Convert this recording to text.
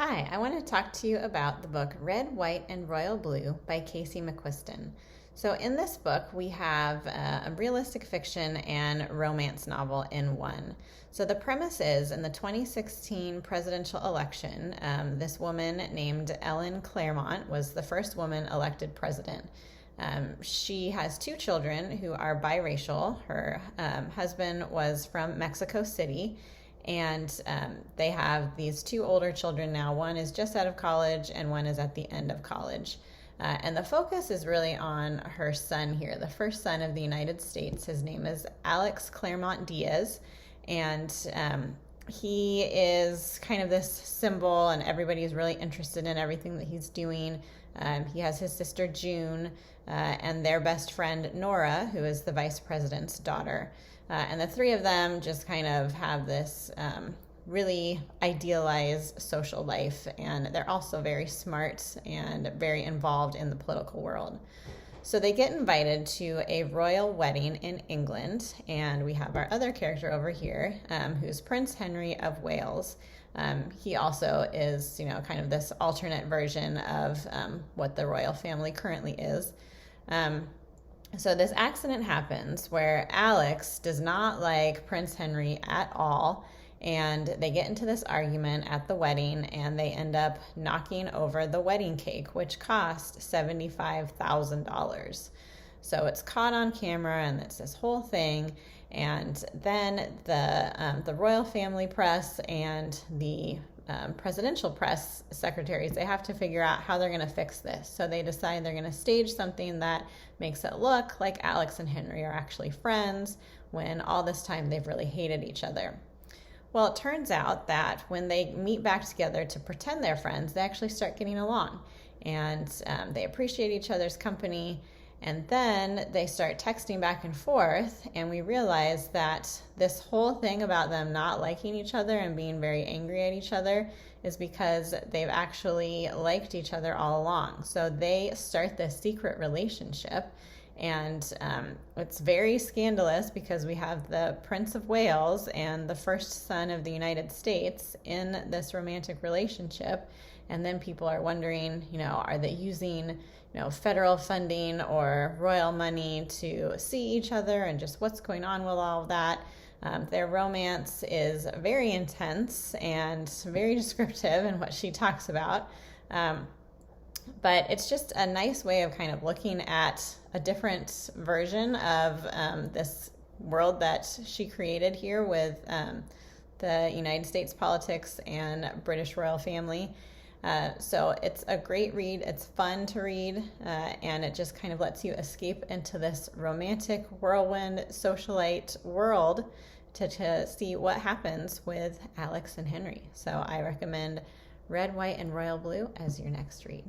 Hi, I want to talk to you about the book Red, White, and Royal Blue by Casey McQuiston. So, in this book, we have a realistic fiction and romance novel in one. So, the premise is in the 2016 presidential election, this woman named Ellen Claremont was the first woman elected president. She has two children who are biracial. Her husband was from Mexico City, and they have these two older children now. One is just out of college, and one is at the end of college. And the focus is really on her son here, the first son of the United States. His name is Alex Claremont Diaz, and he is kind of this symbol, and everybody's really interested in everything that he's doing. He has his sister June and their best friend Nora, who is the vice president's daughter. And the three of them just kind of have this really idealized social life, and they're also very smart and very involved in the political world. So they get invited to a royal wedding in England, and we have our other character over here, who's Prince Henry of Wales. He also is, kind of this alternate version of what the royal family currently is. So this accident happens where Alex does not like Prince Henry at all, and they get into this argument at the wedding, and they end up knocking over the wedding cake, which cost $75,000. So it's caught on camera, and it's this whole thing. And then the royal family press and the presidential press secretaries, they have to figure out how they're going to fix this. So they decide they're going to stage something that makes it look like Alex and Henry are actually friends, when all this time they've really hated each other. Well, it turns out that when they meet back together to pretend they're friends, they actually start getting along, and they appreciate each other's company. And then they start texting back and forth, and we realize that this whole thing about them not liking each other and being very angry at each other is because they've actually liked each other all along. So they start this secret relationship, and it's very scandalous because we have the Prince of Wales and the first son of the United States in this romantic relationship. And then people are wondering, are they using federal funding or royal money to see each other, and just what's going on with all of that. Their romance is very intense and very descriptive in what she talks about. But it's just a nice way of kind of looking at a different version of this world that she created here with the United States politics and British royal family. So it's a great read. It's fun to read, and it just kind of lets you escape into this romantic whirlwind socialite world to see what happens with Alex and Henry. So I recommend Red, White, and Royal Blue as your next read.